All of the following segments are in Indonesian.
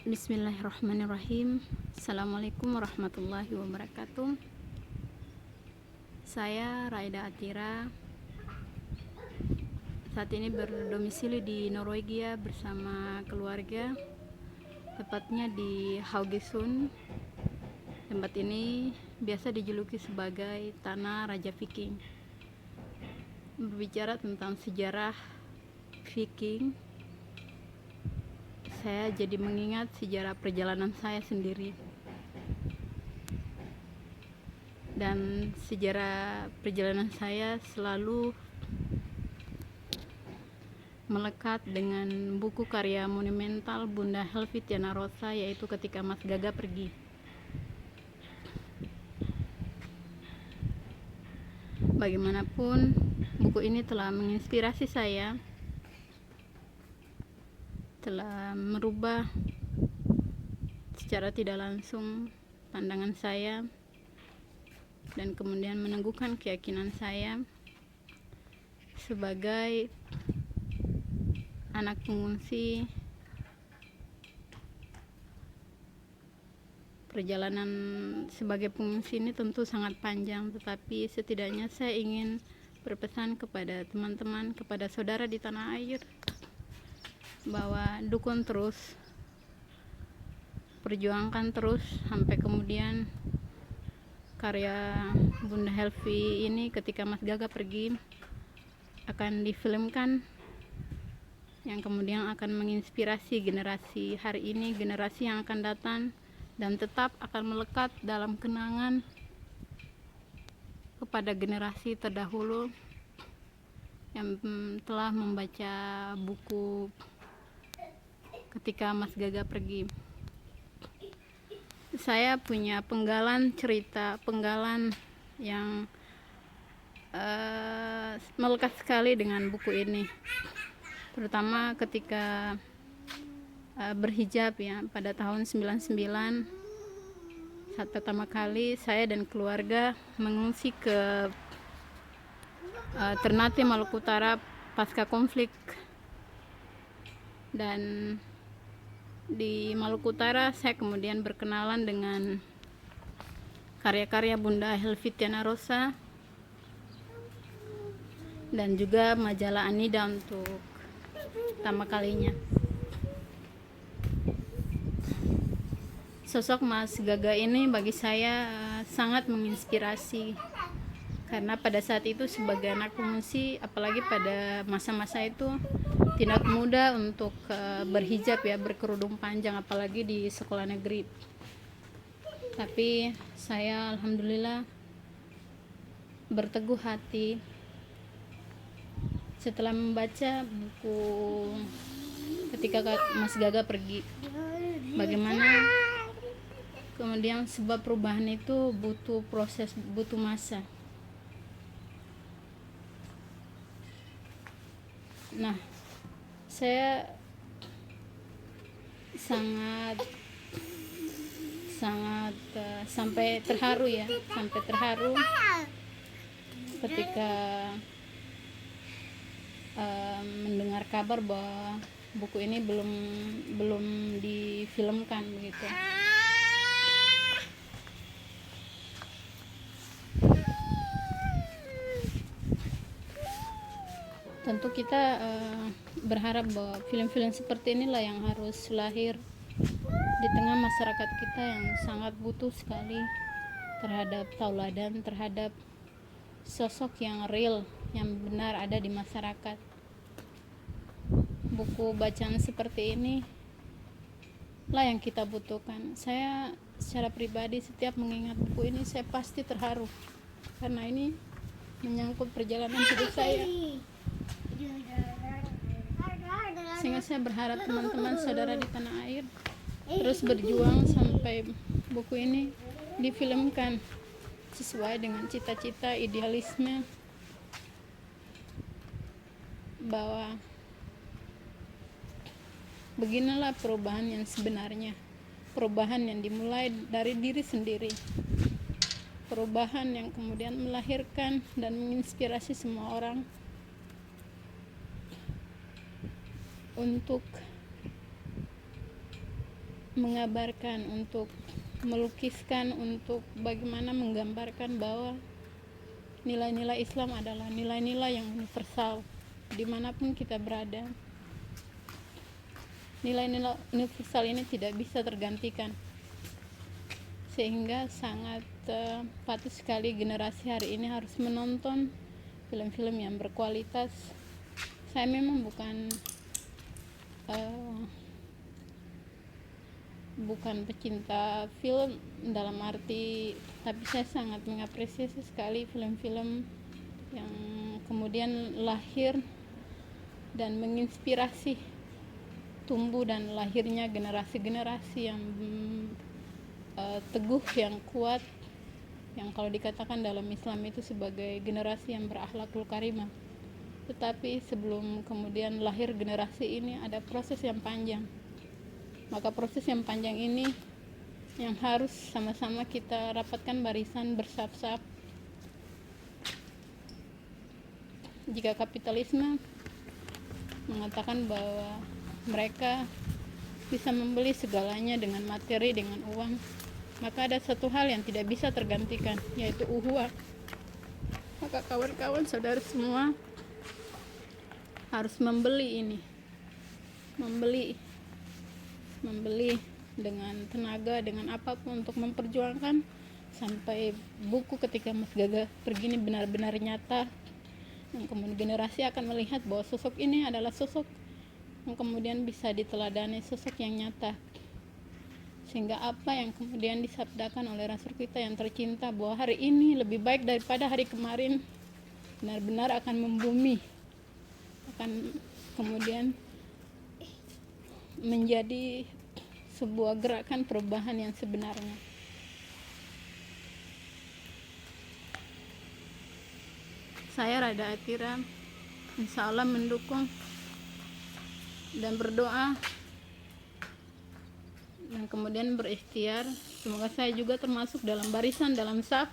Bismillahirrahmanirrahim. Assalamualaikum warahmatullahi wabarakatuh. Saya Raida Atira. Saat ini berdomisili di Norwegia bersama keluarga, tepatnya di Haugesund. Tempat ini biasa dijuluki sebagai Tanah Raja Viking. Berbicara tentang sejarah Viking, saya jadi mengingat sejarah perjalanan saya sendiri. Dan sejarah perjalanan saya selalu melekat dengan buku karya monumental Bunda Helvitiana Rosa, yaitu Ketika Mas Gaga Pergi. Bagaimanapun, buku ini telah menginspirasi saya, telah merubah secara tidak langsung pandangan saya, dan kemudian meneguhkan keyakinan saya sebagai anak pengungsi. Perjalanan sebagai pengungsi ini tentu sangat panjang, tetapi setidaknya saya ingin berpesan kepada teman-teman, kepada saudara di tanah air, bahwa dukung terus, perjuangkan terus sampai kemudian karya Bunda Helvi ini, Ketika Mas Gaga Pergi, akan difilmkan, yang kemudian akan menginspirasi generasi hari ini, generasi yang akan datang, dan tetap akan melekat dalam kenangan kepada generasi terdahulu yang telah membaca buku Ketika Mas Gaga Pergi. Saya punya penggalan cerita, penggalan yang melekat sekali dengan buku ini, terutama ketika berhijab ya, pada tahun 99, saat pertama kali saya dan keluarga mengungsi ke Ternate, Maluku Utara pasca konflik. Dan di Maluku Utara saya kemudian berkenalan dengan karya-karya Bunda Helvitiana Rosa dan juga majalah Anida untuk pertama kalinya. Sosok Mas Gaga ini bagi saya sangat menginspirasi, karena pada saat itu sebagai anak pengungsi, apalagi pada masa-masa itu, tidak mudah untuk berhijab ya, berkerudung panjang, apalagi di sekolah negeri. Tapi saya alhamdulillah berteguh hati setelah membaca buku Ketika Mas Gaga Pergi, bagaimana kemudian sebuah perubahan itu butuh proses, butuh masa. Nah, saya sangat sampai terharu ya, sampai terharu ketika mendengar kabar bahwa buku ini belum difilmkan begitu. Tentu kita berharap bahwa film-film seperti inilah yang harus lahir di tengah masyarakat kita yang sangat butuh sekali terhadap tauladan, terhadap sosok yang real, yang benar ada di masyarakat. Buku bacaan seperti ini lah yang kita butuhkan. Saya secara pribadi setiap mengingat buku ini saya pasti terharu, karena ini menyangkut perjalanan hidup saya. Sehingga saya berharap teman-teman saudara di tanah air terus berjuang sampai buku ini difilmkan sesuai dengan cita-cita, idealisme bahwa beginilah perubahan yang sebenarnya, perubahan yang dimulai dari diri sendiri, perubahan yang kemudian melahirkan dan menginspirasi semua orang untuk mengabarkan, untuk melukiskan, untuk bagaimana menggambarkan bahwa nilai-nilai Islam adalah nilai-nilai yang universal dimanapun kita berada. Nilai-nilai universal ini tidak bisa tergantikan, sehingga sangat patut sekali generasi hari ini harus menonton film-film yang berkualitas. Saya memang bukan pecinta film dalam arti, tapi saya sangat mengapresiasi sekali film-film yang kemudian lahir dan menginspirasi tumbuh dan lahirnya generasi-generasi yang teguh, yang kuat, yang kalau dikatakan dalam Islam itu sebagai generasi yang berakhlakul karimah. Tetapi sebelum kemudian lahir generasi ini ada proses yang panjang. Maka proses yang panjang ini yang harus sama-sama kita rapatkan barisan bersaf-saf. Jika kapitalisme mengatakan bahwa mereka bisa membeli segalanya dengan materi, dengan uang, maka ada satu hal yang tidak bisa tergantikan, yaitu uhuah. Maka kawan-kawan, saudara semua harus membeli ini, membeli dengan tenaga, dengan apapun untuk memperjuangkan sampai buku Ketika Mas Gaga Pergi ini benar-benar nyata, yang kemudian generasi akan melihat bahwa sosok ini adalah sosok yang kemudian bisa diteladani, sosok yang nyata, sehingga apa yang kemudian disabdakan oleh Rasul kita yang tercinta bahwa hari ini lebih baik daripada hari kemarin, benar-benar akan membumi, akan kemudian menjadi sebuah gerakan perubahan yang sebenarnya. Saya Raida Atira insya Allah mendukung dan berdoa dan kemudian berikhtiar, semoga saya juga termasuk dalam barisan, dalam saf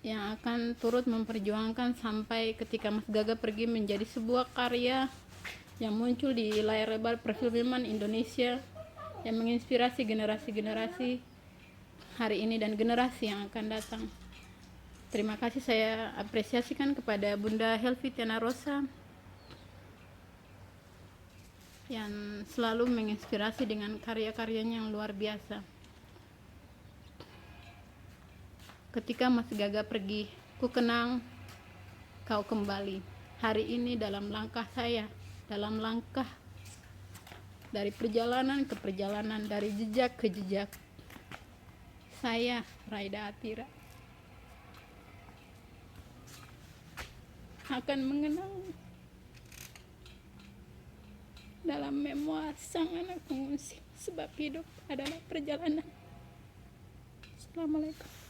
yang akan turut memperjuangkan sampai Ketika Mas Gaga Pergi menjadi sebuah karya yang muncul di layar lebar perfilman Indonesia, yang menginspirasi generasi-generasi hari ini dan generasi yang akan datang. Terima kasih saya apresiasikan kepada Bunda Helvi Tiana Rosa yang selalu menginspirasi dengan karya-karyanya yang luar biasa. Ketika Mas Gaga Pergi, ku kenang kau kembali. Hari ini dalam langkah saya, dalam langkah dari perjalanan ke perjalanan, dari jejak ke jejak, saya Raida Atira akan mengenang dalam memoir sang anak pengungsi, sebab hidup adalah perjalanan. Assalamualaikum.